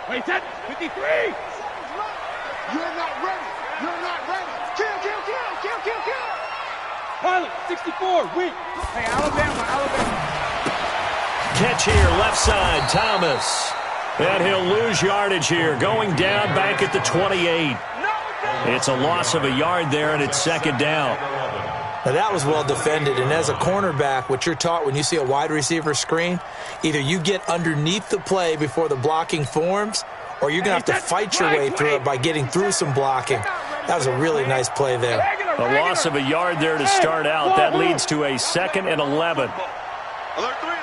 Wait, 10, 53! You're not ready. You're not ready. Kill, kill, kill, kill, kill, kill. Pilot, 64, weak. Hey, Alabama. Catch here, left side, Thomas. And he'll lose yardage here, going down back at the 28. It's a loss of a yard there, and it's second down. Now that was well defended, and as a cornerback, what you're taught when you see a wide receiver screen, either you get underneath the play before the blocking forms, or you're going to have to fight your way through it by getting through some blocking. That was a really nice play there. A loss of a yard there to start out. That leads to a 2nd and 11. Alert 3,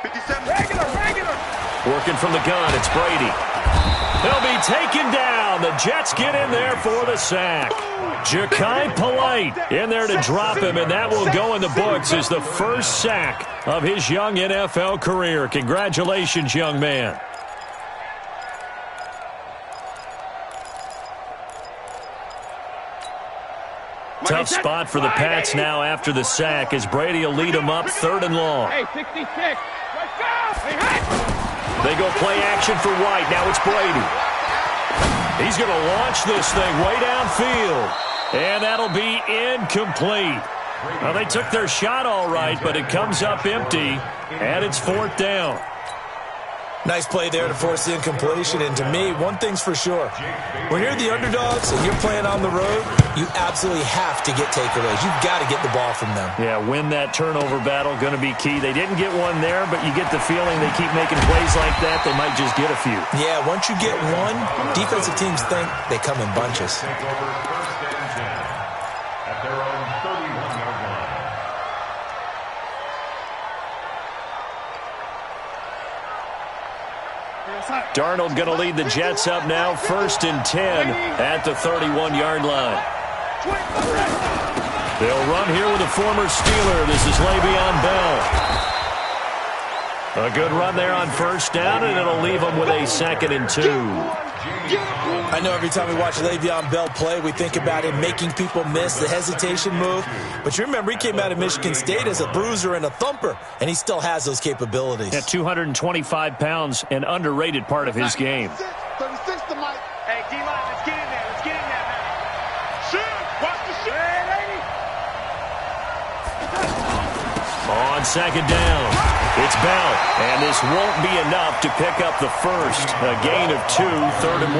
57. Regular. Working from the gun, it's Brady. He'll be taken down. The Jets get in there for the sack. Ja'Kai Polite in there to drop him, and that will go in the books as the first sack of his young NFL career. Congratulations, young man. Tough spot for the Pats now after the sack as Brady will lead them up 3rd and long. Hey, 66. Let's go. Hey. They go play action for White. Now it's Brady. He's going to launch this thing way downfield. And that'll be incomplete. Well, they took their shot all right, but it comes up empty, and it's 4th down. Nice play there to force the incompletion, and to me, one thing's for sure. When you're the underdogs and you're playing on the road, you absolutely have to get takeaways. You've got to get the ball from them. Yeah, win that turnover battle, going to be key. They didn't get one there, but you get the feeling they keep making plays like that, they might just get a few. Yeah, once you get one, defensive teams think they come in bunches. Darnold going to lead the Jets up now, 1st and 10 at the 31-yard line. They'll run here with a former Steeler. This is Le'Veon Bell. A good run there on 1st down, and it'll leave them with a 2nd and 2. I know every time we watch Le'Veon Bell play, we think about him making people miss the hesitation move. But you remember, he came out of Michigan State as a bruiser and a thumper, and he still has those capabilities. At 225 pounds, an underrated part of his game. 36 to Mike. Hey, D-line, let's get in there. Let's get in there, man. Shoot. Watch the shoot. On 2nd down, it's Bell, and this won't be enough to pick up the first. A gain of 2, 3rd and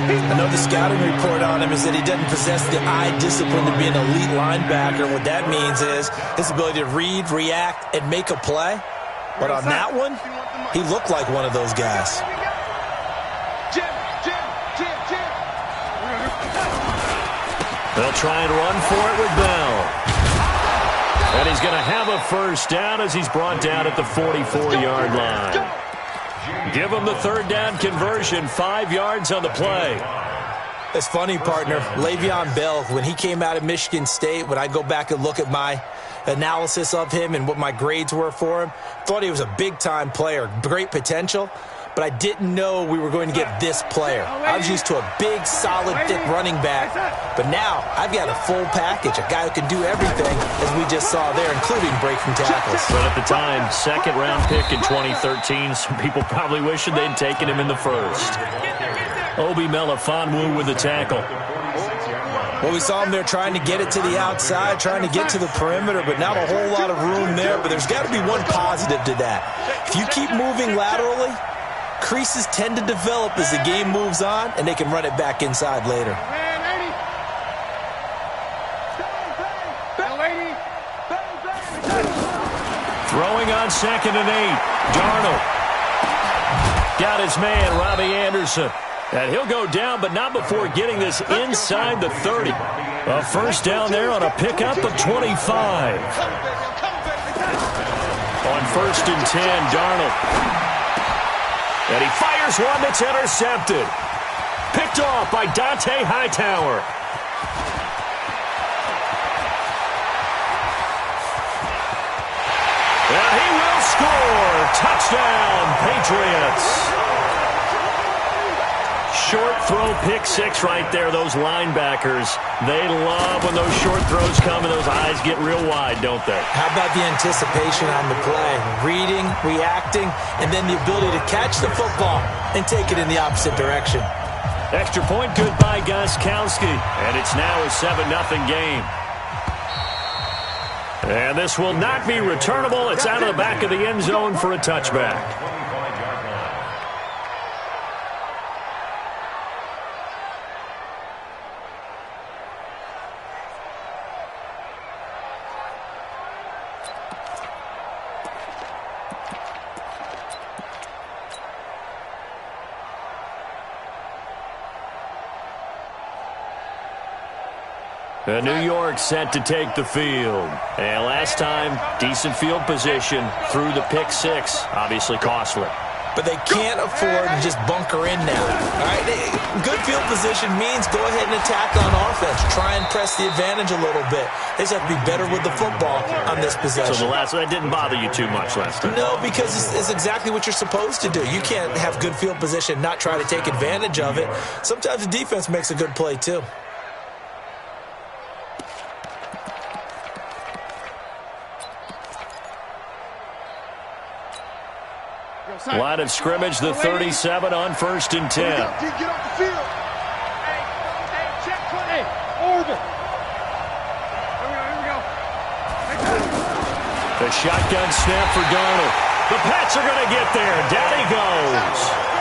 1. I know the scouting report on him is that he doesn't possess the eye discipline to be an elite linebacker. What that means is his ability to read, react, and make a play. But on that one, he looked like one of those guys. They'll try and run for it with Bell. And he's going to have a 1st down as he's brought down at the 44-yard line. Give him the 3rd down conversion, 5 yards on the play. It's funny, partner. Le'Veon Bell, when he came out of Michigan State, when I go back and look at my analysis of him and what my grades were for him, thought he was a big-time player, great potential, but I didn't know we were going to get this player. I was used to a big, solid, thick running back, but now I've got a full package, a guy who can do everything, as we just saw there, including breaking tackles. But at the time, 2nd-round pick in 2013, some people probably wishing they'd taken him in the 1st. Obi Melifonwu with the tackle. Well, we saw him there trying to get it to the outside, trying to get to the perimeter, but not a whole lot of room there. But there's got to be one positive to that. If you keep moving laterally, creases tend to develop as the game moves on, and they can run it back inside later. Throwing on 2nd and 8. Darnold got his man, Robbie Anderson. And he'll go down, but not before getting this inside the 30. A 1st down there on a pickup of 25. On 1st and 10, Darnold. And he fires one that's intercepted. Picked off by Dante Hightower. And he will score. Touchdown, Patriots. short throw pick six right there. Those linebackers, they love when those short throws come and those eyes get real wide, don't they? How about the anticipation on the play? Reading, reacting, and then the ability to catch the football and take it in the opposite direction. Extra point good by Gostkowski, and it's now a 7-0 game. And this will not be returnable. It's out of the back of the end zone for a touchback. New York set to take the field. And last time, decent field position through the pick six. Obviously costly. But they can't afford to just bunker in now. All right, good field position means go ahead and attack on offense. Try and press the advantage a little bit. They just have to be better with the football on this possession. So that didn't bother you too much last time? No, because it's exactly what you're supposed to do. You can't have good field position, not try to take advantage of it. Sometimes the defense makes a good play too. Line of scrimmage, the 37 on 1st and 10. Get off the field. Hey, check play. Over. Here we go. The shotgun snap for Darnold. The Pats are going to get there. Down he goes.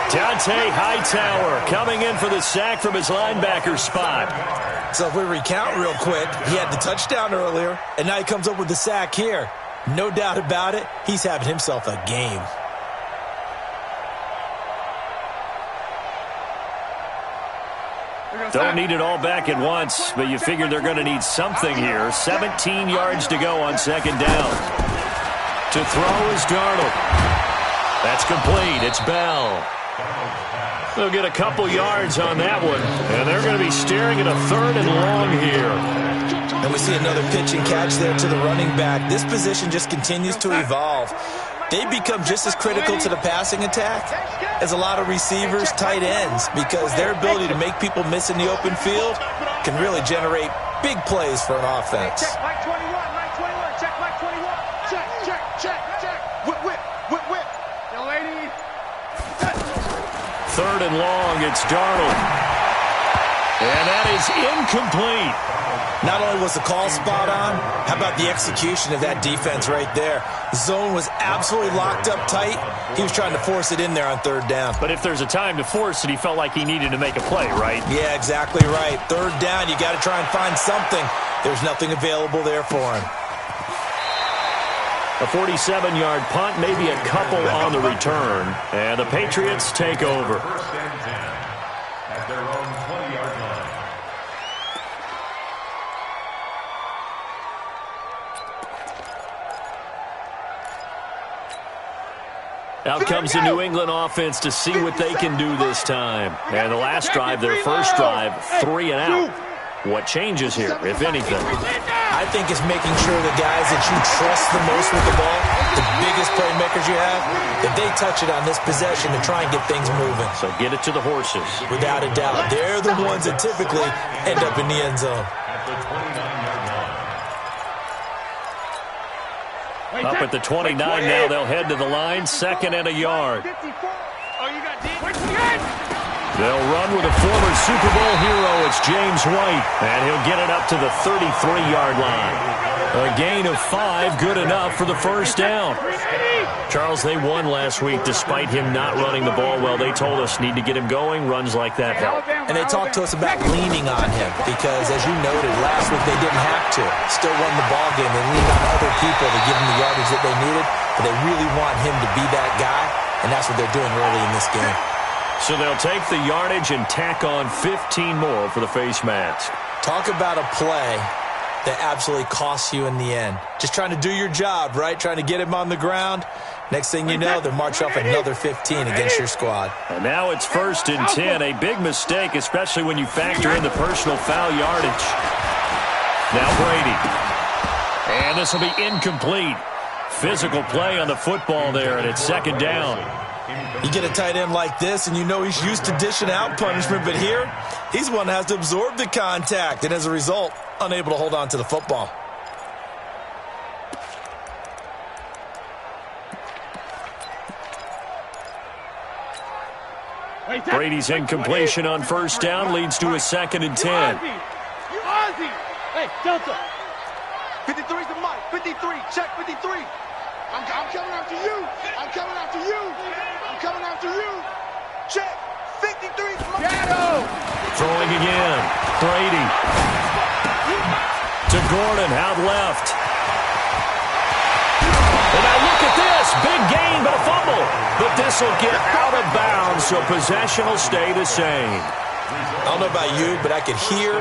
Dante Hightower coming in for the sack from his linebacker spot. So if we recount real quick, he had the touchdown earlier, and now he comes up with the sack here. No doubt about it, he's having himself a game. Don't need it all back at once, but you figure they're going to need something here. 17 yards to go on 2nd down. To throw is Darnold. That's complete. It's Bell. They'll get a couple yards on that one, and they're going to be staring at a 3rd and long here. And we see another pitch and catch there to the running back. This position just continues to evolve. They become just as critical to the passing attack as a lot of receivers, tight ends, because their ability to make people miss in the open field can really generate big plays for an offense. Check Mike 21, Mike 21, check Mike 21. Check. Whip. Young lady. 3rd and long, it's Darnold. And that is incomplete. Not only was the call spot on, how about the execution of that defense right there? The zone was absolutely locked up tight. He was trying to force it in there on 3rd down. But if there's a time to force it, he felt like he needed to make a play, right? Yeah, exactly right. 3rd down, you got to try and find something. There's nothing available there for him. A 47-yard punt, maybe a couple on the return. And the Patriots take over. At their own 20-yard line. Out comes the New England offense to see what they can do this time. And the last drive, their first drive, 3 and out. What changes here, if anything? I think it's making sure the guys that you trust the most with the ball, the biggest playmakers you have, that they touch it on this possession to try and get things moving. So get it to the horses. Without a doubt. They're the ones that typically end up in the end zone. Up at the 29 now, they'll head to the line, 2nd and a yard. They'll run with a former Super Bowl hero. It's James White, and he'll get it up to the 33-yard line. A gain of 5, good enough for the first down. Charles, they won last week despite him not running the ball well. They told us need to get him going. Runs like that help. And they talked to us about leaning on him because, as you noted, last week they didn't have to. Still won the ball game. They leaned on other people to give them the yardage that they needed, but they really want him to be that guy, and that's what they're doing early in this game. So they'll take the yardage and tack on 15 more for the face mask. Talk about a play that absolutely costs you in the end. Just trying to do your job, right? Trying to get him on the ground. Next thing you know, they'll march off another 15 against your squad. And now it's 1st and 10. A big mistake, especially when you factor in the personal foul yardage. Now Brady. And this will be incomplete. Physical play on the football there, and it's 2nd down. You get a tight end like this, and you know he's used to dishing out punishment, but here, he's one that has to absorb the contact, and as a result, unable to hold on to the football. Brady's incompletion on first down leads to a 2nd and 10. You Ozzy! Hey, Delta! 53's the mic. 53. Check 53. I'm coming after you. I'm coming after you. I'm coming after you. Check 53's the mic. Throwing again. Brady. To Gordon, out left. And now look at this. Big gain, but a fumble. But this will get out of bounds, so possession will stay the same. I don't know about you, but I could hear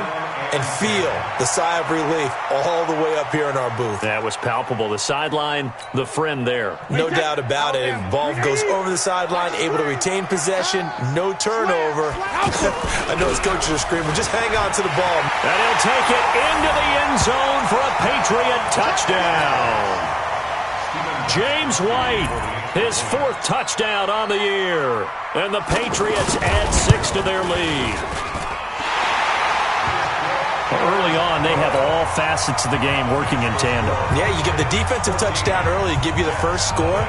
and feel the sigh of relief all the way up here in our booth. That was palpable. The sideline, the friend there. No doubt about it. If ball goes over the sideline, able to retain possession, no turnover. I know his coaches are screaming, just hang on to the ball. And he'll take it into the end zone for a Patriot touchdown. James White, his 4th touchdown on the year. And the Patriots add 6 to their lead. Early on, they have all facets of the game working in tandem. Yeah, you give the defensive touchdown early to give you the first score,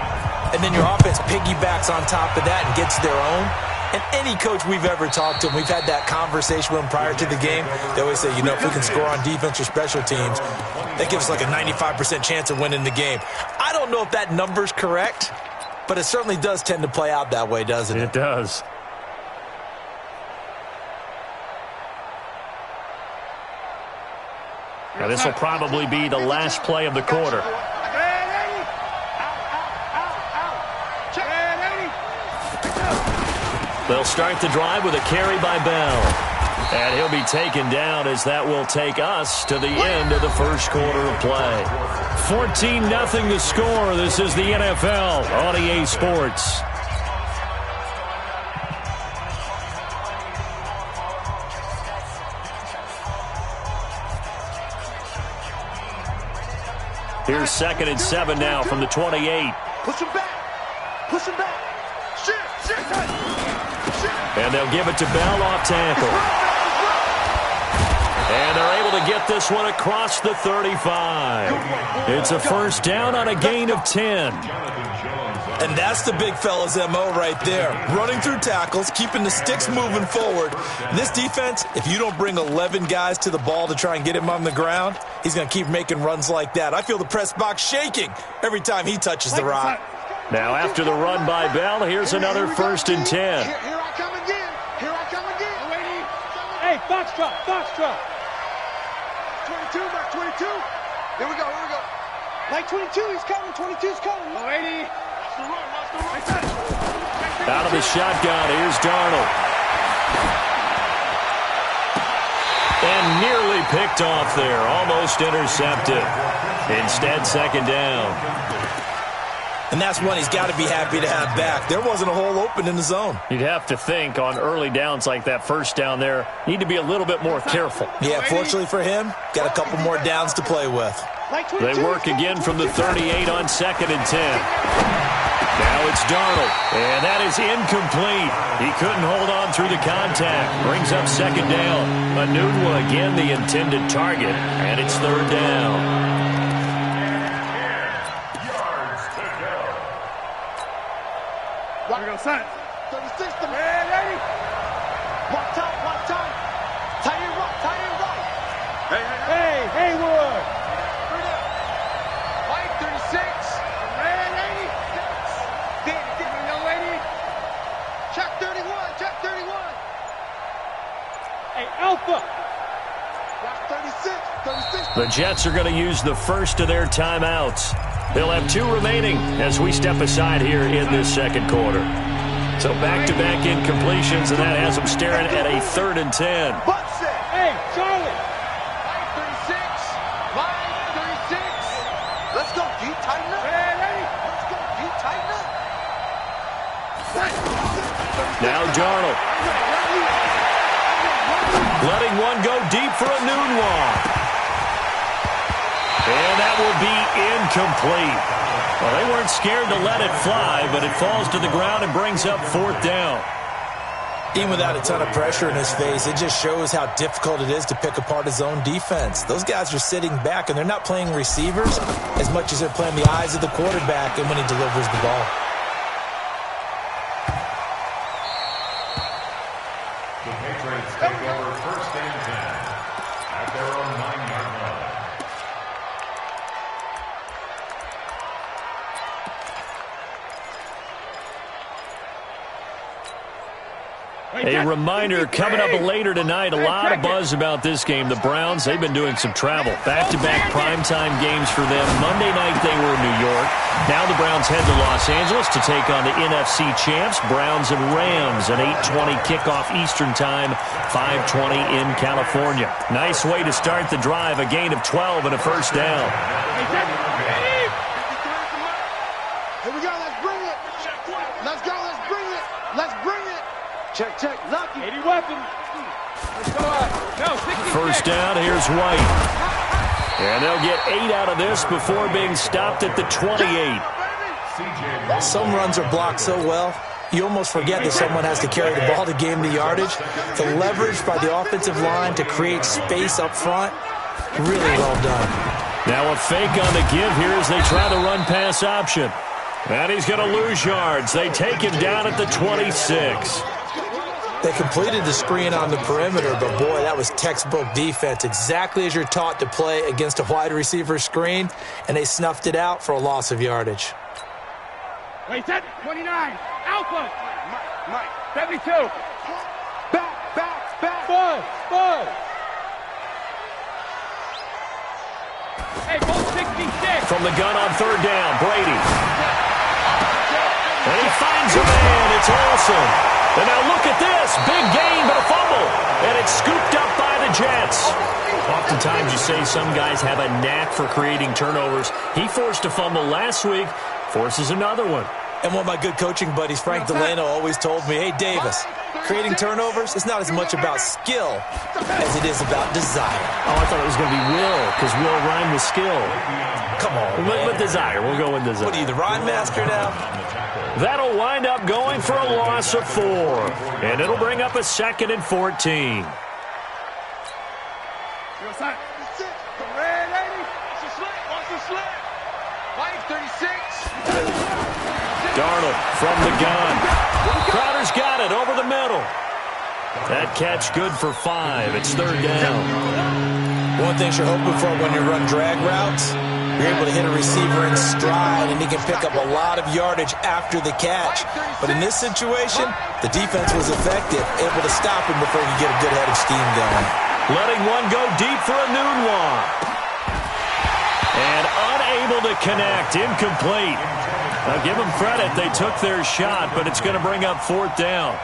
and then your offense piggybacks on top of that and gets their own. And any coach we've ever talked to, we've had that conversation with them prior to the game, they always say, you know, if we can score on defense or special teams, that gives us like a 95% chance of winning the game. I don't know if that number's correct, but it certainly does tend to play out that way, doesn't it? It does. Now, this will probably be the last play of the quarter. They'll start the drive with a carry by Bell. And he'll be taken down as that will take us to the end of the first quarter of play. 14-0 the score. This is the NFL on EA Sports. Here's 2nd and 7 now from the 28. Push him back. Push him back. Shit. And they'll give it to Bell off tackle. And they're able to get this one across the 35. It's a first down on a gain of 10. And that's the big fella's MO right there. Running through tackles, keeping the sticks moving forward. This defense, if you don't bring 11 guys to the ball to try and get him on the ground, he's going to keep making runs like that. I feel the press box shaking every time he touches the rock. Now after the run by Bell, here's another 1st and 10. Here I come again. Hey, Foxtrot. 22, Mark 22. Here we go. Mike 22, he's coming. 22's coming. 80. Out of the shotgun, here's Darnold. And nearly picked off there, almost intercepted. Instead, 2nd down. And that's one he's got to be happy to have back. There wasn't a hole open in the zone. You'd have to think on early downs like that first down there, need to be a little bit more careful. Yeah, fortunately for him, got a couple more downs to play with. They work again from the 38 on 2nd and 10. Now it's Darnold, and that is incomplete. He couldn't hold on through the contact. Brings up 2nd down. Anunwa again the intended target, and it's 3rd down. Here we go, son. 36 to man, 80. Block time. Tight end right. Hey, Haywood. Mike, 36. Man, 80. Give me no 80. Check 31. Hey, Alpha. Block 36. The Jets are going to use the first of their timeouts. They'll have 2 remaining as we step aside here in this 2nd quarter. So back-to-back incompletions, and that has them staring at a 3rd and 10. Hey, Charlie. Line 36. Let's go, D. Tighten up. Let's go, D. Tighten up. Now Darnold. Letting one go deep for Anunwa. And that will be incomplete. Well, they weren't scared to let it fly, but it falls to the ground and brings up 4th down. Even without a ton of pressure in his face, it just shows how difficult it is to pick apart his own defense. Those guys are sitting back, and they're not playing receivers as much as they're playing the eyes of the quarterback and when he delivers the ball. The Patriots take over 1st and 10 at their own 9-yard line. A reminder, coming up later tonight, a lot of buzz about this game. The Browns, they've been doing some travel. Back-to-back primetime games for them. Monday night they were in New York. Now the Browns head to Los Angeles to take on the NFC champs, Browns and Rams, an 8:20 kickoff Eastern time, 5:20 in California. Nice way to start the drive, a gain of 12 and a 1st down. Here we go, let's bring it. Let's go, let's bring it. Let's bring it. Check, check, lucky. 80 weapons. Let's go out. No, 66. 1st down, here's White. And they'll get 8 out of this before being stopped at the 28. Some runs are blocked so well, you almost forget that someone has to carry the ball to gain the yardage. The leverage by the offensive line to create space up front, really well done. Now a fake on the give here as they try the run-pass option. And he's going to lose yards. They take him down at the 26. They completed the screen on the perimeter, but boy, that was textbook defense, exactly as you're taught to play against a wide receiver screen, and they snuffed it out for a loss of yardage. Wait, set. 29. Alpha. Mike. 72. Back. Bud. Hey, both 66. From the gun on 3rd down, Brady. And he finds a man. It's Olsen. And now look at this. Big gain, but a fumble. And it's scooped up by the Jets. Oftentimes you say some guys have a knack for creating turnovers. He forced a fumble last week, forces another one. And one of my good coaching buddies, Frank Delano, always told me, hey, Davis, creating turnovers is not as much about skill as it is about desire. Oh, I thought it was going to be will, because will rhyme with skill. Come on, man. With desire. We'll go with desire. What are you, the rhyme master now? That'll wind up going for a loss of 4. And it'll bring up a 2nd and 14. Red 80. Watch the slip. Mike 36. Darnold from the gun. Crowder's got it over the middle. That catch good for 5. It's 3rd down. One thing you're hoping for when you run drag routes, you're able to hit a receiver in stride, and he can pick up a lot of yardage after the catch. But in this situation, the defense was effective, able to stop him before he could get a good head of steam going. Letting one go deep for a Nunwa. And unable to connect. Incomplete. Now, give them credit. They took their shot, but it's going to bring up 4th down.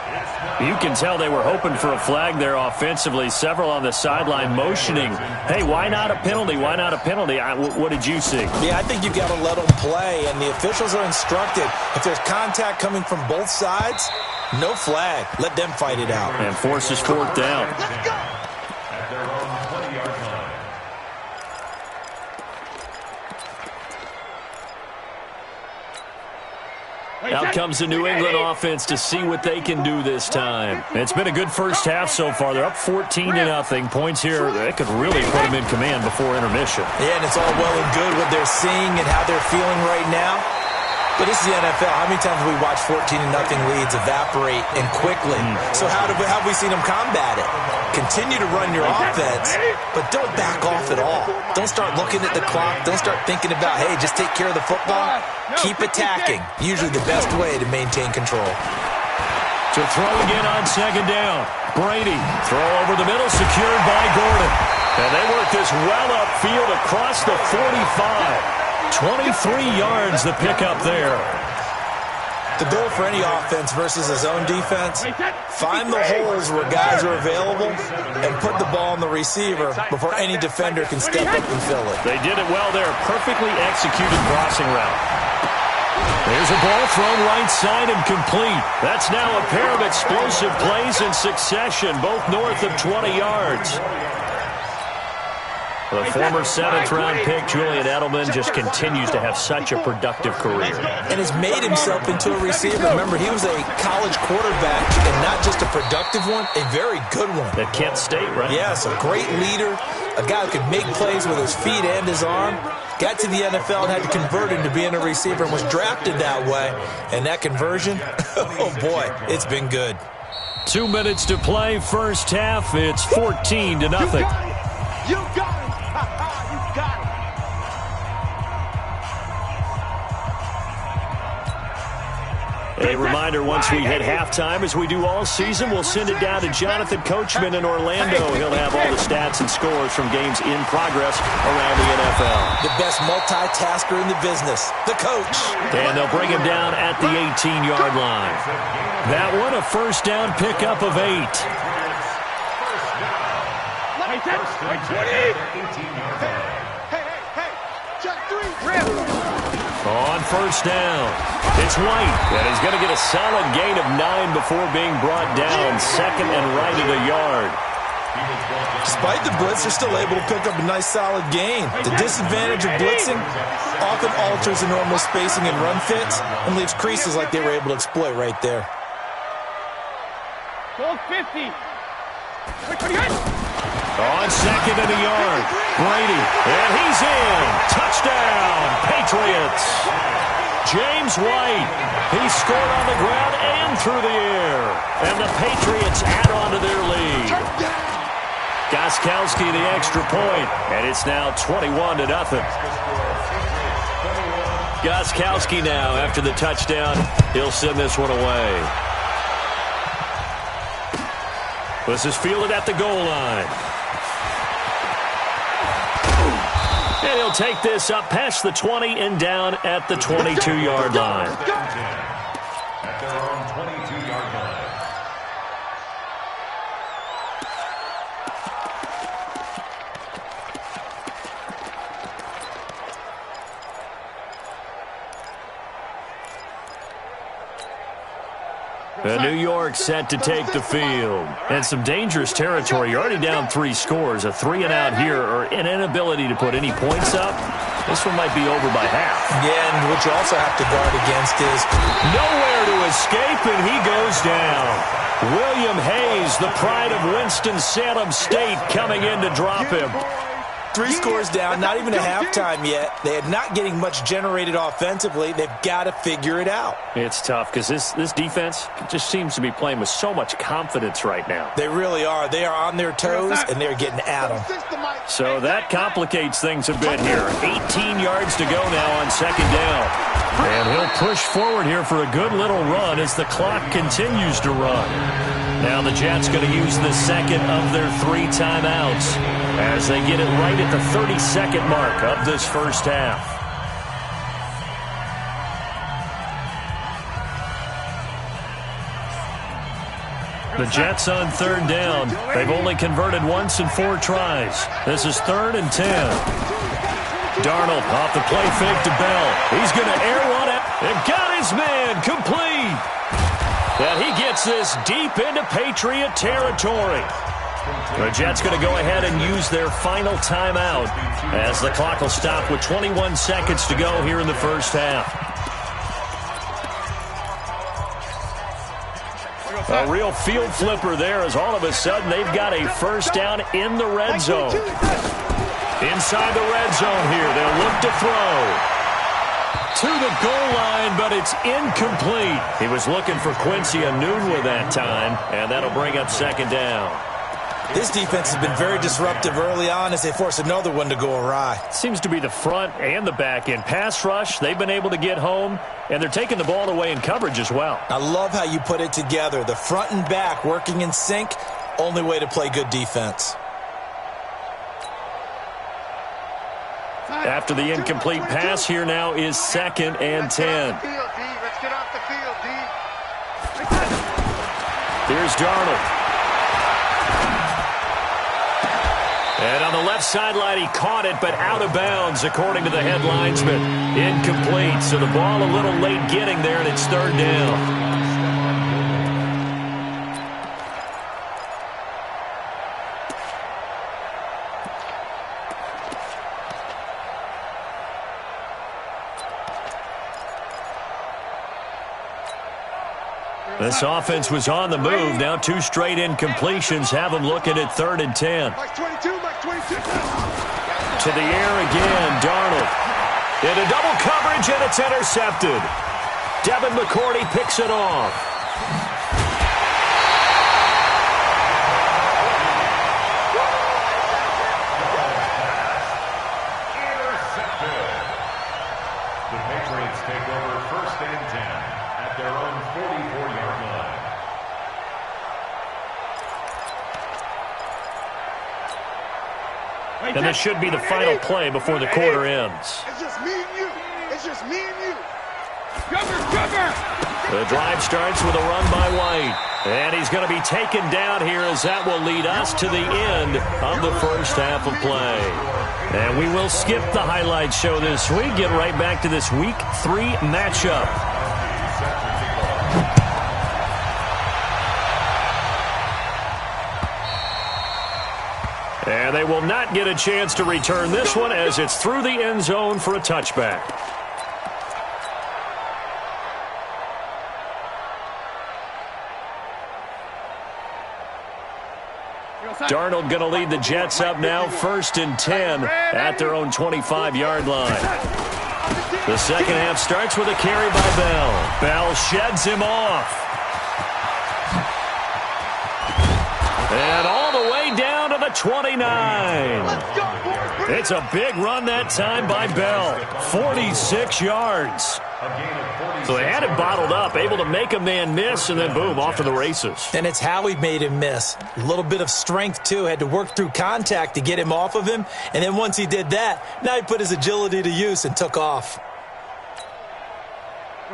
You can tell they were hoping for a flag there offensively. Several on the sideline motioning. Hey, why not a penalty? Why not a penalty? What did you see? Yeah, I think you've got to let them play, and the officials are instructed. If there's contact coming from both sides, no flag. Let them fight it out. And forces 4th down. Let's go. At their own 20-yard line. Out comes the New England offense to see what they can do this time. It's been a good first half so far. They're up 14-0. Points here, they could really put them in command before intermission. Yeah, and it's all well and good what they're seeing and how they're feeling right now. But this is the NFL. How many times have we watched 14-0 leads evaporate and quickly? So how have we seen them combat it? Continue to run your offense, but don't back off at all. Don't start looking at the clock. Don't start thinking about, hey, just take care of the football. Keep attacking. Usually the best way to maintain control. To throw again on 2nd down. Brady, throw over the middle, secured by Gordon. And they work this well upfield across the 45. 23 yards the pickup there. The goal for any offense versus his own defense, find the holes where guys are available and put the ball on the receiver before any defender can step up and fill it. They did it well there. Perfectly executed crossing route. There's a ball thrown right side and complete. That's now a pair of explosive plays in succession, both north of 20 yards. The former 7th-round pick, Julian Edelman, just continues to have such a productive career. And has made himself into a receiver. Remember, he was a college quarterback, and not just a productive one, a very good one. At Kent State, right? Yes, a great leader, a guy who could make plays with his feet and his arm. Got to the NFL and had to convert into being a receiver and was drafted that way. And that conversion, oh boy, it's been good. 2 minutes to play, first half. It's 14-0. You got it. You got it. You got it. A reminder, once we hit halftime, as we do all season, we'll send it down to Jonathan Coachman in Orlando. He'll have all the stats and scores from games in progress around the NFL. The best multitasker in the business, the coach. And they'll bring him down at the 18-yard line. That one, a first down pickup of 8. Hey. Check 3. On first down, it's White, and he's going to get a solid gain of 9 before being brought down. Second and right at a yard. Despite the blitz, they're still able to pick up a nice solid gain. The disadvantage of blitzing often alters the normal spacing and run fits and leaves creases like they were able to exploit right there. 50. On second and a yard, Brady, and he's in. Touchdown, Patriots. James White, he scored on the ground and through the air. And the Patriots add on to their lead. Gostkowski the extra point, and it's now 21-0. Gostkowski now, after the touchdown, he'll send this one away. This is fielded at the goal line. And he'll take this up past the 20 and down at the 22-yard line. At their own 22-yard line. New York set to take the field. And some dangerous territory. You're already down 3 scores. A 3 and out here, or an inability to put any points up. This one might be over by half. Yeah, and what you also have to guard against is nowhere to escape, and he goes down. William Hayes, the pride of Winston-Salem State, coming in to drop him. 3 scores down, not even a halftime yet. They are not getting much generated offensively. They've got to figure it out. It's tough because this defense just seems to be playing with so much confidence right now. They really are. They are on their toes, and they're getting at them. So that complicates things a bit here. 18 yards to go now on second down. And he'll push forward here for a good little run as the clock continues to run. Now the Jets going to use the second of their 3 timeouts as they get it right at the 30-second mark of this first half. The Jets on third down. They've only converted once in 4 tries. This is 3rd and 10. Darnold off the play fake to Bell. He's going to air one out and got his man complete. And he gets this deep into Patriot territory. The Jets going to go ahead and use their final timeout as the clock will stop with 21 seconds to go here in the first half. A real field flipper there as all of a sudden they've got a first down in the red zone. Inside the red zone here, they'll look to throw. To the goal line, but it's incomplete. He was looking for Quincy Enunwa that time, and that'll bring up second down. This defense has been very disruptive early on as they force another one to go awry. Seems to be the front and the back end. Pass rush, they've been able to get home, and they're taking the ball away in coverage as well. I love how you put it together. The front and back working in sync, only way to play good defense. After the incomplete pass, here now is 2nd and 10. Let's get off the field, D. Here's Darnold. And on the left sideline, he caught it, but out of bounds, according to the head linesman. Incomplete, so the ball a little late getting there, and it's 3rd down. This offense was on the move. Now 2 straight incompletions have them looking at 3rd and 10. Mike 22, Mike 22. To the air again, Darnold. Into double coverage, and it's intercepted. Devin McCourty picks it off. The Patriots take over 1st and 10 at their own 44-yard line. And this should be the final play before the quarter ends. It's just me and you. It's just me and you. Cover! The drive starts with a run by White. And he's going to be taken down here as that will lead us to the end of the first half of play. And we will skip the highlight show this week. Get right back to this Week 3 matchup. And they will not get a chance to return this one as it's through the end zone for a touchback. Darnold going to lead the Jets up now, 1st and 10 at their own 25-yard line. The second half starts with a carry by Bell. Bell sheds him off. And all the way down to the 29. It's a big run that time by Bell. 46 yards. So they had it bottled up, able to make a man miss, and then boom, off to the races. And it's how he made him miss. A little bit of strength, too. Had to work through contact to get him off of him. And then once he did that, now he put his agility to use and took off.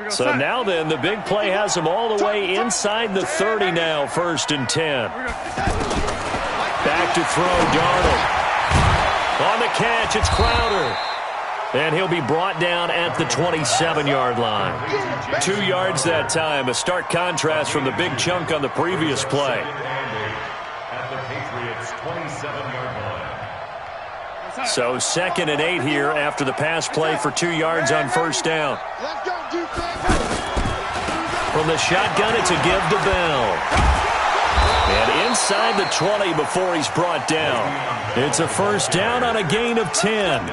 So now then, the big play has him all the way inside the 30 now, 1st and 10. Back to throw, Darnold. On the catch, it's Crowder. And he'll be brought down at the 27-yard line. 2 yards that time, a stark contrast from the big chunk on the previous play. At the Patriots' 27-yard line. So 2nd and 8 here after the pass play for 2 yards on 1st down. From the shotgun, it's a give to Bell. And inside the 20 before he's brought down. It's a 1st down on a gain of 10.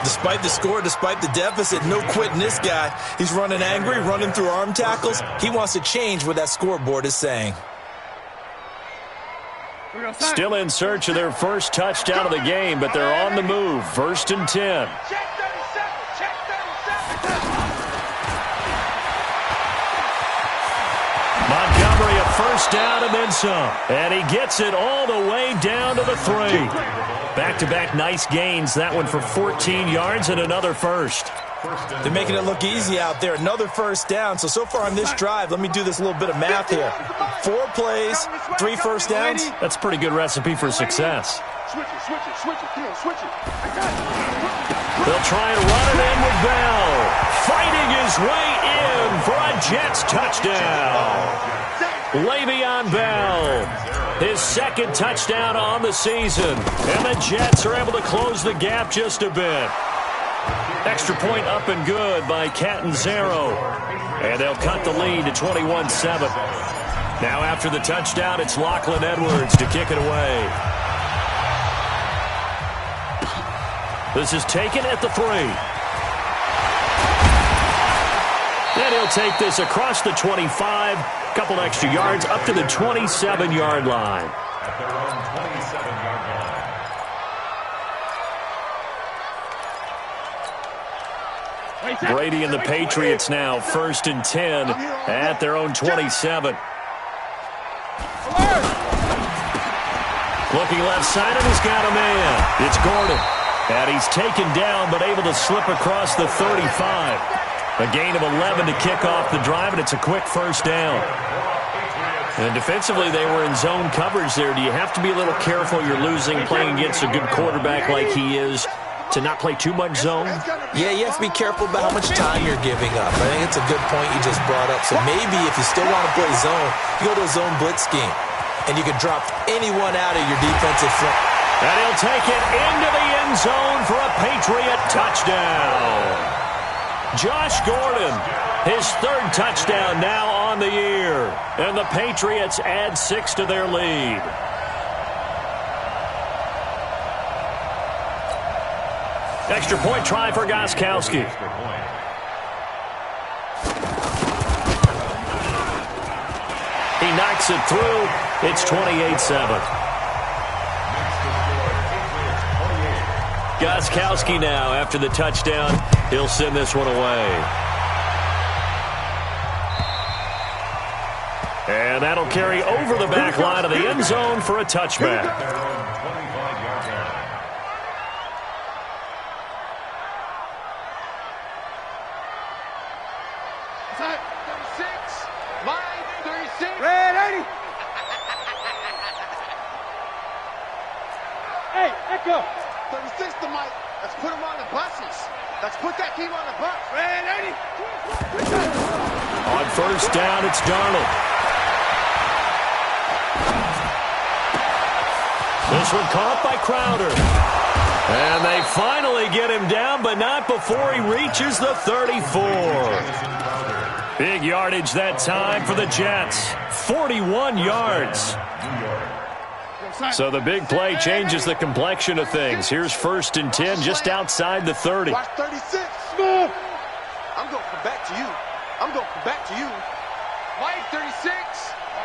Despite the score, despite the deficit, no quitting this guy. He's running angry, running through arm tackles. He wants to change what that scoreboard is saying. Still in search of their first touchdown of the game, but they're on the move. 1st and 10. Montgomery, a 1st down and then some. And he gets it all the way down to the 3. Back-to-back nice gains. That one for 14 yards and another 1st. They're making it look easy out there. Another 1st down. So far on this drive, let me do this little bit of math here. 4 plays, 3 1st downs. That's a pretty good recipe for success. Switch it. They'll try and run it in with Bell. Fighting his way in for a Jets touchdown. Le'Veon Bell, his 2nd touchdown on the season. And the Jets are able to close the gap just a bit. Extra point up and good by Catanzaro. And they'll cut the lead to 21-7. Now after the touchdown, it's Lachlan Edwards to kick it away. This is taken at the 3. And he'll take this across the 25. Couple extra yards up to the 27-yard line. At their own 27-yard line. Brady and the Patriots now 1st and 10 at their own 27. Looking left side, and he's got a man. It's Gordon. And he's taken down, but able to slip across the 35. A gain of 11 to kick off the drive, and it's a quick 1st down. And defensively, they were in zone coverage there. Do you have to be a little careful? You're losing, playing against a good quarterback like he is, to not play too much zone? Yeah, you have to be careful about how much time you're giving up. I think it's a good point you just brought up. So maybe if you still want to play zone, you go to a zone blitz scheme, and you can drop anyone out of your defensive front. And he'll take it into the end zone for a Patriot touchdown. Josh Gordon, his third touchdown now on the year. And the Patriots add 6 to their lead. Extra point try for Gostkowski. He knocks it through. It's 28-7. Gostkowski now after the touchdown. He'll send this one away. And that'll carry over the back line of the end zone for a touchback. Hey, Echo. 36 to Mike. Let's put him on the buses. Let's put that team on the bus. Red 80. On first down, it's Darnold. This one caught by Crowder. And they finally get him down, but not before he reaches the 34. Big yardage that time for the Jets. 41 yards. So the big play changes the complexion of things. Here's 1st and 10 just outside the 30. Watch 36. I'm going from back to you. I'm going from back to you. Mike 36.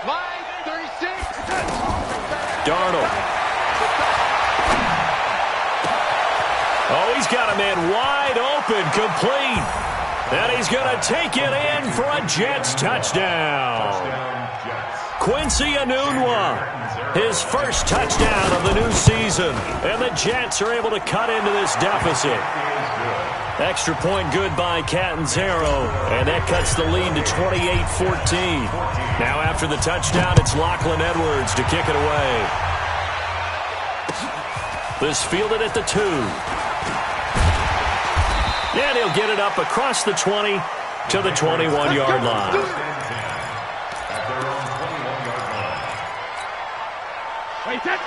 Mike 36. Darnold. Oh, he's got a man wide open, complete. And he's going to take it in for a Jets touchdown. Quincy Enunwa, his first touchdown of the new season. And the Jets are able to cut into this deficit. Extra point good by Catanzaro. And that cuts the lead to 28-14. Now after the touchdown, it's Lachlan Edwards to kick it away. This fielded at the 2. And he'll get it up across the 20 to the 21-yard line.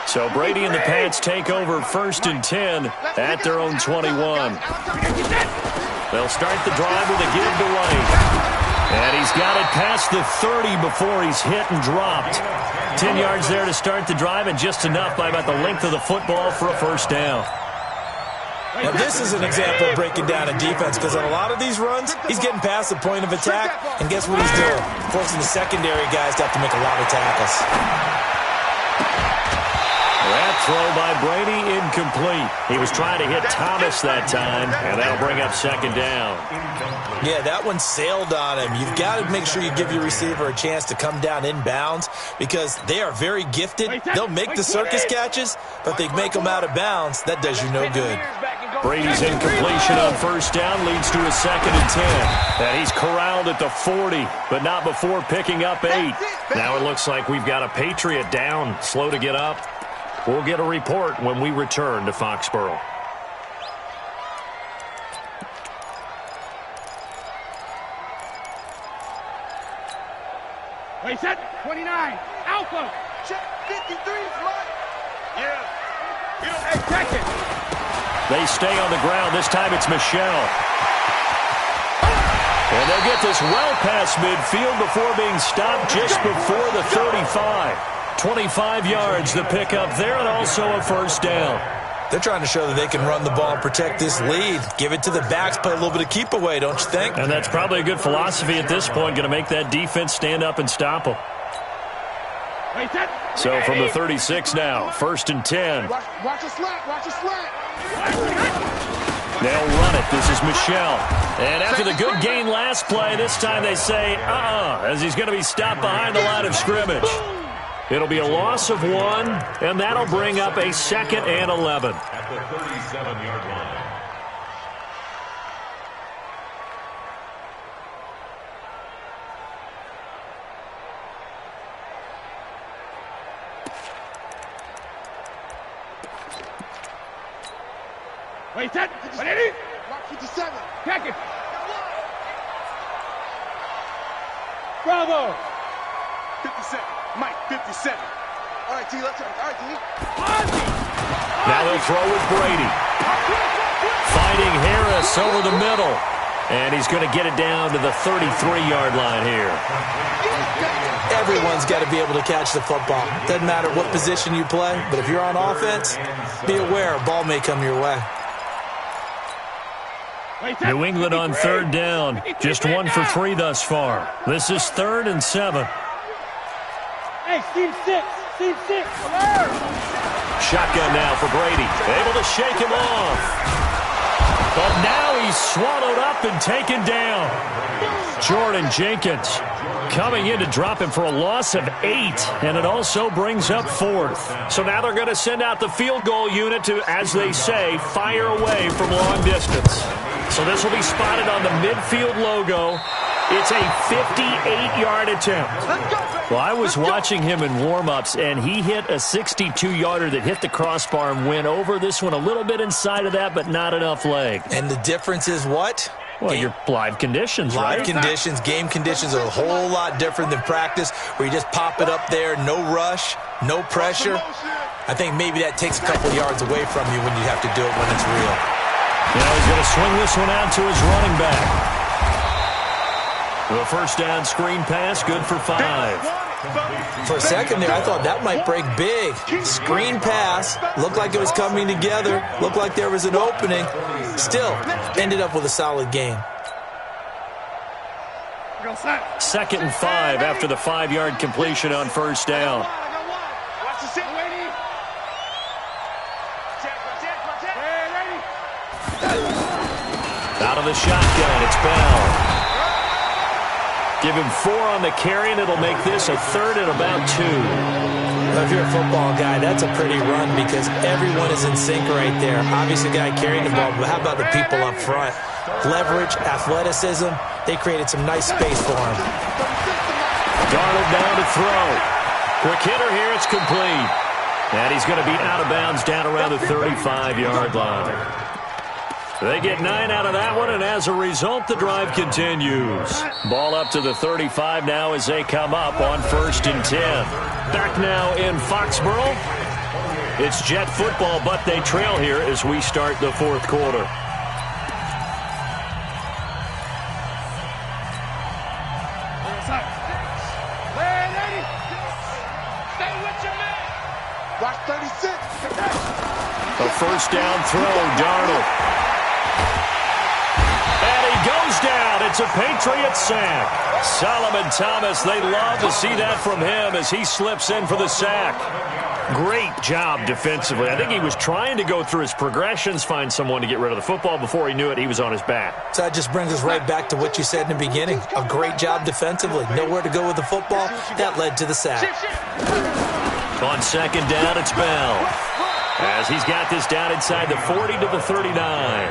So Brady and the Pats take over 1st and 10 at their own 21. They'll start the drive with a give to White. And he's got it past the 30 before he's hit and dropped. 10 yards there to start the drive, and just enough by about the length of the football for a first down. Now, this is an example of breaking down a defense, because on a lot of these runs, he's getting past the point of attack, and guess what he's doing? Forcing the secondary guys to have to make a lot of tackles. That throw by Brady incomplete. He was trying to hit Thomas that time, and that'll bring up 2nd down. Yeah, that one sailed on him. You've got to make sure you give your receiver a chance to come down inbounds, because they are very gifted. They'll make the circus catches, but they make them out of bounds. That does you no good. Brady's incompletion on first down leads to a 2nd and 10. And he's corralled at the 40, but not before picking up 8. Now it looks like we've got a Patriot down, slow to get up. We'll get a report when we return to Foxborough. Wait, set. 29. Alpha. Check 53, Mike. Yeah. Hey, check it. They stay on the ground. This time it's Michelle. And they'll get this well past midfield before being stopped just before the 35. 25 yards the pickup there, and also a first down. They're trying to show that they can run the ball and protect this lead. Give it to the backs, play a little bit of keep away, don't you think? And that's probably a good philosophy at this point, going to make that defense stand up and stop them. So from the 36 now, 1st and 10. Watch a slant, watch a slant. They'll run it. This is Michelle. And after the good gain last play, this time they say, as he's going to be stopped behind the line of scrimmage. It'll be a loss of 1, and that'll bring up a 2nd and 11. At the 37-yard line. Wait, set. 180. Watch 57. Check it. Bravo. 57. Mike, 57. All right, T, let's go. All right, T. Now they'll throw with Brady. Finding Harris over the middle. And he's going to get it down to the 33-yard line here. Everyone's got to be able to catch the football. Doesn't matter what position you play, but if you're on offense, be aware a ball may come your way. New England on third down. Just 1 for 3 thus far. This is 3rd and 7. Hey, Steve 6. Steve 6. Shotgun now for Brady. Able to shake him off. But now he's swallowed up and taken down. Jordan Jenkins coming in to drop him for a loss of 8, and it also brings up 4th. So now they're going to send out the field goal unit to, as they say, fire away from long distance. So this will be spotted on the midfield logo. It's a 58-yard attempt. Well, I was watching him in warm-ups, and he hit a 62-yarder that hit the crossbar and went over. This one a little bit inside of that, but not enough leg. And the difference is what? Well, your live conditions, right? Live conditions, game conditions are a whole lot different than practice, where you just pop it up there, no rush, no pressure. I think maybe that takes a couple yards away from you when you have to do it when it's real. Now he's going to swing this one out to his running back. The first down screen pass, good for 5. For a second there, I thought that might break big. Screen pass, looked like it was coming together, looked like there was an opening. Still, ended up with a solid game. 2nd and 5 after the 5-yard completion on first down. Out of the shotgun, it's Bell. Give him 4 on the carry, and it'll make this a 3rd and about 2. Well, if you're a football guy, that's a pretty run because everyone is in sync right there. Obviously, the guy carrying the ball, but how about the people up front? Leverage, athleticism, they created some nice space for him. Darnold down to throw. Quick hitter here, it's complete. And he's going to be out of bounds down around the 35-yard line. They get 9 out of that one, and as a result, the drive continues. Ball up to the 35 now as they come up on 1st and 10. Back now in Foxborough. It's Jet football, but they trail here as we start the 4th quarter. Watch 36. A first down throw, Darnold. Goes down. It's a Patriot sack. Solomon Thomas, they love to see that from him as he slips in for the sack. Great job defensively. I think he was trying to go through his progressions, find someone to get rid of the football. Before he knew it, he was on his back. So that just brings us right back to what you said in the beginning. A great job defensively. Nowhere to go with the football. That led to the sack. On 2nd down, it's Bell. As he's got this down inside the 40 to the 39.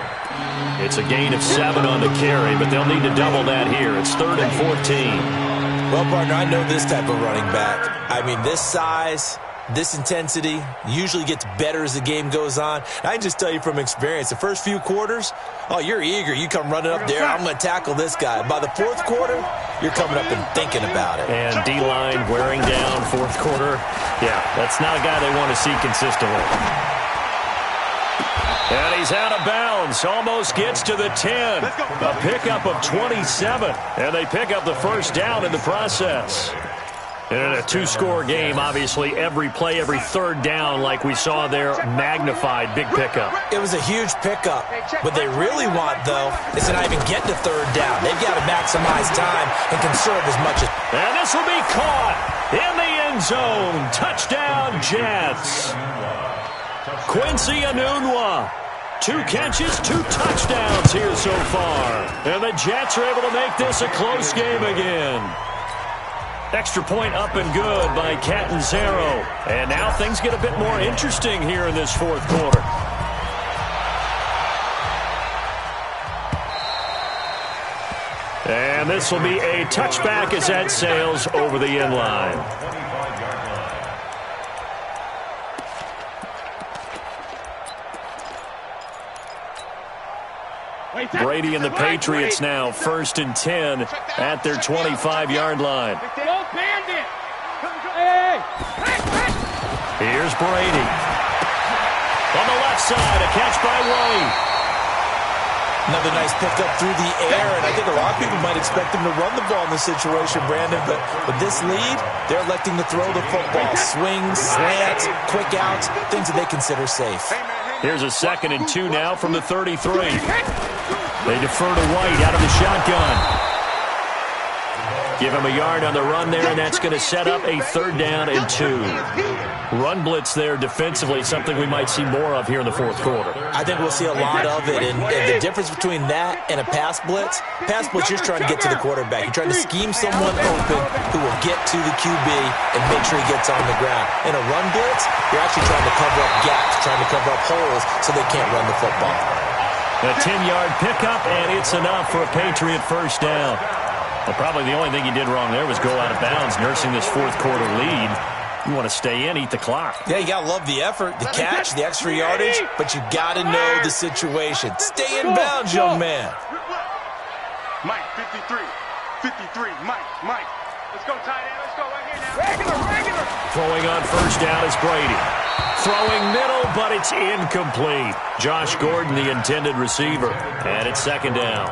It's a gain of 7 on the carry, but they'll need to double that here. It's 3rd and 14. Well, partner, I know this type of running back. I mean, this size, this intensity usually gets better as the game goes on. And I can just tell you from experience, the first few quarters, oh, you're eager. You come running up there, I'm going to tackle this guy. By the 4th quarter, you're coming up and thinking about it. And D-line wearing down 4th quarter. Yeah, that's not a guy they want to see consistently. And he's out of bounds. Almost gets to the 10. A pickup of 27. And they pick up the first down in the process. And in a 2-score game, obviously, every play, every 3rd down, like we saw there, magnified, big pickup. It was a huge pickup. What they really want, though, is to not even get to 3rd down. They've got to maximize time and conserve as much as... And this will be caught in the end zone. Touchdown, Jets. Quincy Enunwa. 2 catches, 2 touchdowns here so far. And the Jets are able to make this a close game again. Extra point up and good by Catanzaro. And now things get a bit more interesting here in this 4th quarter. And this will be a touchback as that sails over the end line. Brady and the Patriots now 1st and 10 at their 25-yard line. Here's Brady. On the left side, a catch by White. Another nice pickup through the air, and I think a lot of people might expect him to run the ball in this situation, Brandon, but with this lead, they're electing to throw the football. Swings, slants, quick outs, things that they consider safe. Here's a 2nd and 2 now from the 33. They defer to White out of the shotgun. Give him a yard on the run there, and that's going to set up a 3rd down and 2. Run blitz there defensively, something we might see more of here in the 4th quarter. I think we'll see a lot of it, and the difference between that and a pass blitz, you're trying to get to the quarterback. You're trying to scheme someone open who will get to the QB and make sure he gets on the ground. In a run blitz, you're actually trying to cover up gaps, trying to cover up holes so they can't run the football. A 10-yard pickup, and it's enough for a Patriot 1st down. Well, probably the only thing he did wrong there was go out of bounds, nursing this 4th quarter lead. You want to stay in, eat the clock. Yeah, you got to love the effort, the catch, the extra yardage, but you got to know the situation. Stay in bounds, young man. Mike, 53. 53. Mike. Let's go, tight end. Let's go right here now. Regular. Throwing on 1st down is Brady. Throwing middle, but it's incomplete. Josh Gordon, the intended receiver. And it's 2nd down.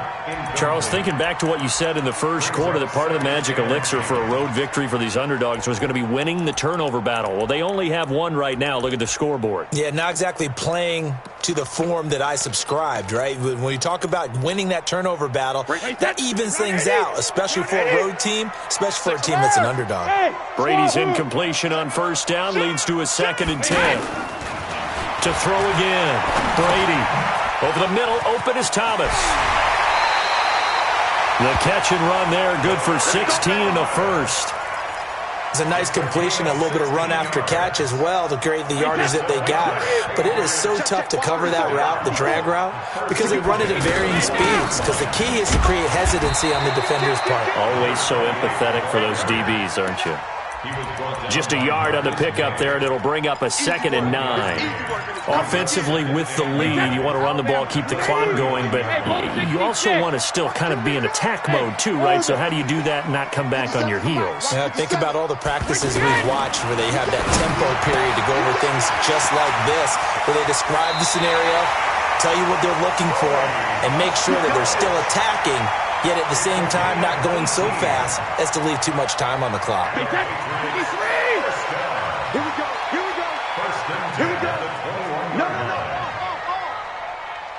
Charles, thinking back to what you said in the 1st quarter, that part of the magic elixir for a road victory for these underdogs was going to be winning the turnover battle. Well, they only have one right now. Look at the scoreboard. Yeah, not exactly playing to the form that I subscribed, right? When you talk about winning that turnover battle, that evens things out, especially for a road team, especially for a team that's an underdog. Brady's incompletion on 1st down leads to a 2nd and 10. To throw again. Brady. Over the middle, open is Thomas. The catch and run there, good for 16 and a 1st. It's a nice completion, a little bit of run after catch as well to create the yardage that they got. But it is so tough to cover that route, the drag route, because they run it at varying speeds. Because the key is to create hesitancy on the defender's part. Always so empathetic for those DBs, aren't you? Just a yard on the pickup there, and it'll bring up a 2nd and 9. Offensively with the lead, you want to run the ball, keep the clock going, but you also want to still kind of be in attack mode too, right? So how do you do that and not come back on your heels? Yeah, think about all the practices we've watched where they have that tempo period to go over things just like this, where they describe the scenario, tell you what they're looking for, and make sure that they're still attacking, yet at the same time not going so fast as to leave too much time on the clock. Here we go. No.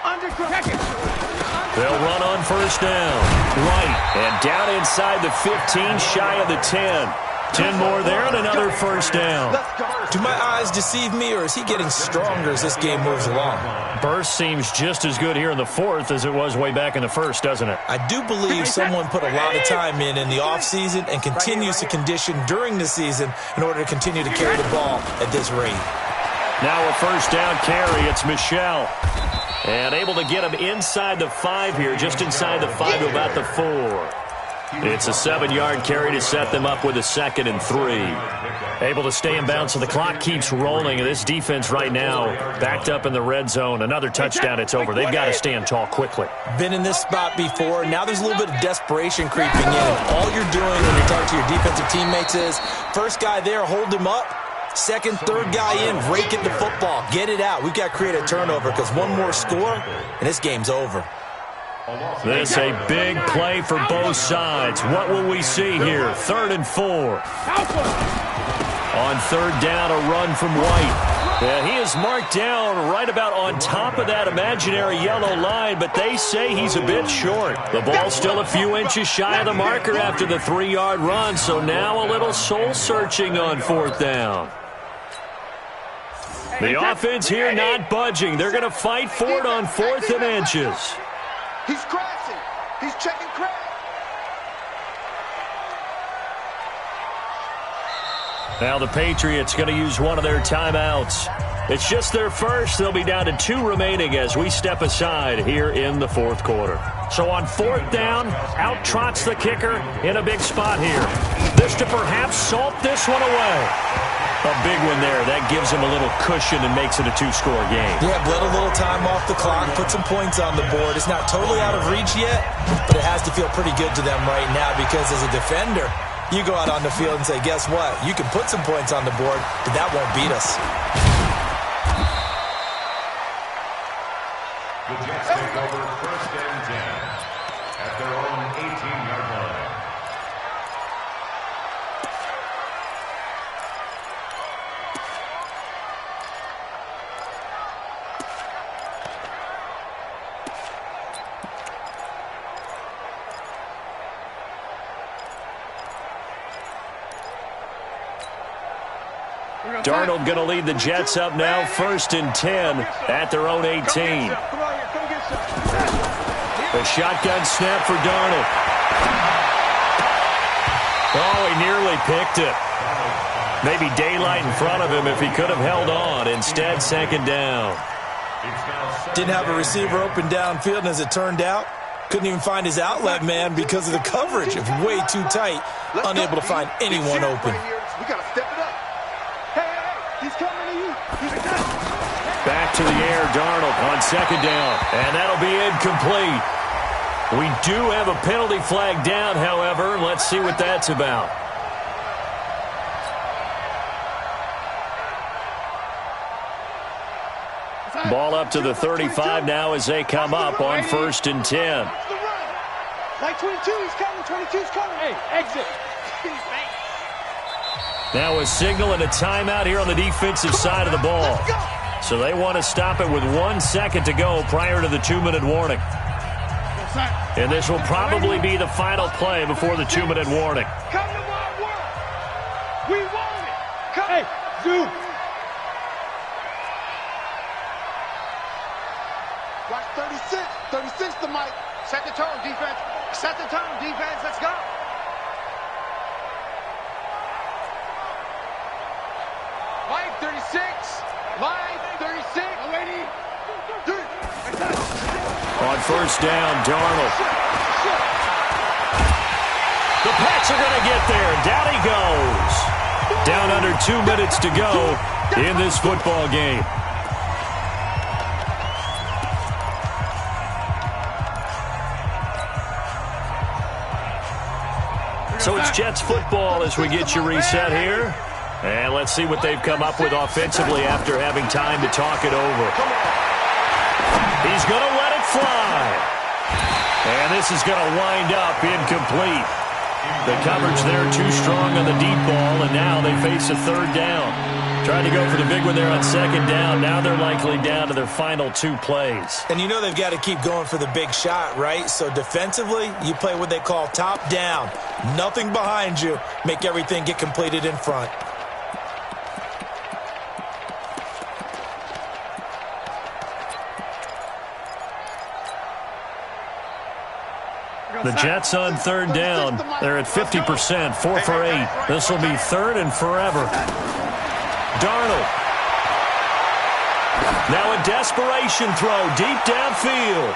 Under control. They'll run on 1st down. Right, and down inside the 15, shy of the 10. 10 more there and another 1st down. Do my eyes deceive me, or is he getting stronger as this game moves along? Burst seems just as good here in the 4th as it was way back in the 1st, doesn't it? I do believe someone put a lot of time in the offseason and continues to condition during the season in order to continue to carry the ball at this rate. Now a 1st down carry. It's Michel. And able to get him inside the 5 here, just inside the 5 to about the 4. It's a 7-yard carry to set them up with a 2nd and 3. Able to stay in bounds, so the clock keeps rolling. And this defense right now backed up in the red zone. Another touchdown, it's over. They've got to stand tall quickly. Been in this spot before. Now there's a little bit of desperation creeping in. And all you're doing when you're talking to your defensive teammates is, first guy there, hold him up. Second, third guy in, rake at the football. Get it out. We've got to create a turnover because one more score, and this game's over. This a big play for both sides. What will we see here? 3rd and 4. On 3rd down, a run from White. Yeah, he is marked down right about on top of that imaginary yellow line, but they say he's a bit short. The ball's still a few inches shy of the marker after the 3-yard run, so now a little soul-searching on 4th down. The offense here not budging. They're going to fight for it on 4th and inches. He's crashing. He's checking crash. Now the Patriots going to use one of their timeouts. It's just their first. They'll be down to 2 remaining as we step aside here in the 4th quarter. So on 4th down, out trots the kicker in a big spot here. This to perhaps salt this one away. A big one there. That gives him a little cushion and makes it a 2-score game. Yeah, bled a little time off the clock, put some points on the board. It's not totally out of reach yet, but it has to feel pretty good to them right now because as a defender, you go out on the field and say, guess what? You can put some points on the board, but that won't beat us. The Jets take over 1st and Darnold going to lead the Jets up now, 1st and 10 at their own 18. A shotgun snap for Darnold. Oh, he nearly picked it. Maybe daylight in front of him if he could have held on. Instead, 2nd down. Didn't have a receiver open downfield, and as it turned out, couldn't even find his outlet man because of the coverage. It was way too tight, unable to find anyone open. We got to step it up. Hey, he's coming to you. Back to the air, Darnold on 2nd down, and that'll be incomplete. We do have a penalty flag down, however. Let's see what that's about. Ball up to the 35 now as they come up on 1st and 10. Like 22, he's coming. 22's coming. Hey, exit. Now a signal and a timeout here on the defensive side of the ball. So they want to stop it with 1 second to go prior to the 2-minute warning. And this will probably be the final play before the 2-minute warning. Come to my world. We want it. Come. Hey, zoom. Watch 36. 36 the mic. Set the tone, defense. Set the tone, defense. Let's go. Mike 36. Mike 36. Lady. On 1st down, Darnold. The Pats are going to get there. Down he goes. Down under 2 minutes to go in this football game. So it's Jets football as we get you reset here. And let's see what they've come up with offensively after having time to talk it over. He's going to let it fly. And this is going to wind up incomplete. The coverage there too strong on the deep ball, and now they face a 3rd down. Tried to go for the big one there on 2nd down. Now they're likely down to their final 2 plays. And you know they've got to keep going for the big shot, right? So defensively, you play what they call top down. Nothing behind you. Make everything get completed in front. The Jets on 3rd down. They're at 50%, 4 for 8. This will be 3rd and forever. Darnold. Now a desperation throw deep downfield.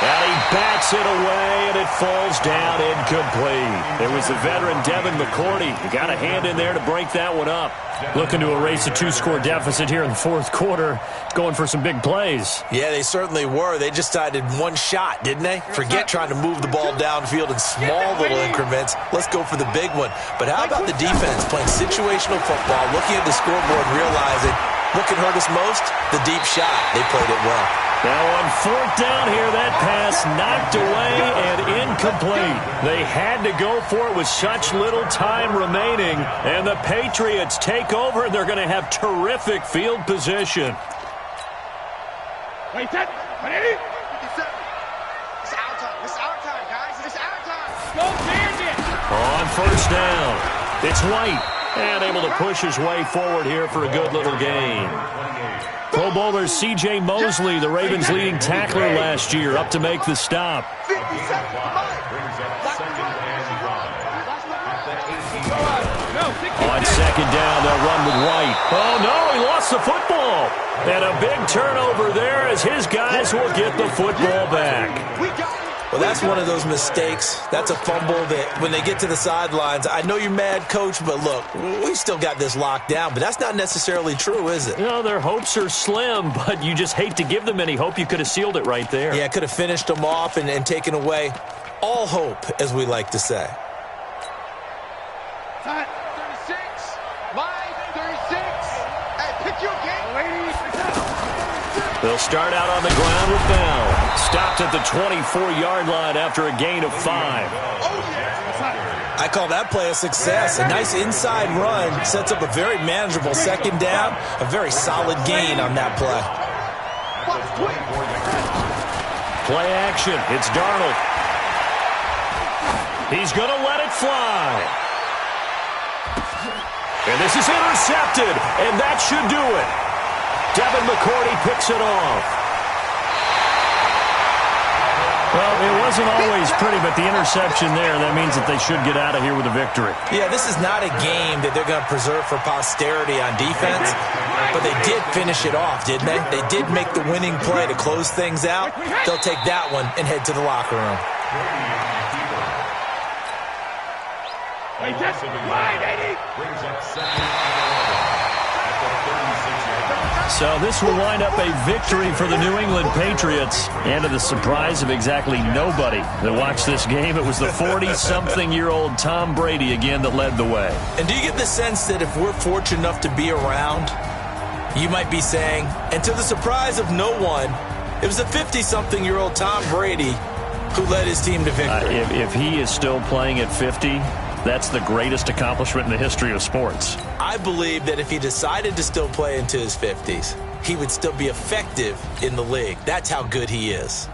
And he bats it away, and it falls down incomplete. It was the veteran Devin McCourty who got a hand in there to break that one up. Looking to erase a 2-score deficit here in the 4th quarter, going for some big plays. Yeah, they certainly were. They just decided 1 shot, didn't they? Forget trying to move the ball downfield in small little increments. Let's go for the big one. But how about the defense playing situational football, looking at the scoreboard and realizing what can hurt us most? The deep shot. They played it well. Now on 4th down here, that pass knocked away and incomplete. They had to go for it with such little time remaining. And the Patriots take over, and they're going to have terrific field position. Wait, set. Ready? It's our time. It's our time, guys. It's our time. Go, Bandit. On 1st down, it's White. And able to push his way forward here for a good little gain. Pro Bowler C.J. Mosley, the Ravens' leading tackler last year, up to make the stop. On 2nd down, they'll run with White. Oh, no, he lost the football. And a big turnover there as his guys will get the football back. Well, that's one of those mistakes. That's a fumble that when they get to the sidelines, I know you're mad, Coach, but look, we still got this locked down. But that's not necessarily true, is it? You know, their hopes are slim, but you just hate to give them any hope. You could have sealed it right there. Yeah, could have finished them off and taken away all hope, as we like to say. 36. Mike, 36. Hey, pick your game, ladies. They'll start out on the ground with Bell. Stopped at the 24-yard line after a gain of 5. I call that play a success. A nice inside run sets up a very manageable 2nd down. A very solid gain on that play. Play action. It's Darnold. He's going to let it fly. And this is intercepted, and that should do it. Devin McCourty picks it off. Well, it wasn't always pretty, but the interception there, that means that they should get out of here with a victory. Yeah, this is not a game that they're going to preserve for posterity on defense, but they did finish it off, didn't they? They did make the winning play to close things out. They'll take that one and head to the locker room. Hey, just wide, Eddie! Brings up second at the 36-yard line. So this will wind up a victory for the New England Patriots. And to the surprise of exactly nobody that watched this game, it was the 40-something-year-old Tom Brady again that led the way. And do you get the sense that if we're fortunate enough to be around, you might be saying, and to the surprise of no one, it was the 50-something-year-old Tom Brady who led his team to victory. If he is still playing at 50, that's the greatest accomplishment in the history of sports. I believe that if he decided to still play into his 50s, he would still be effective in the league. That's how good he is.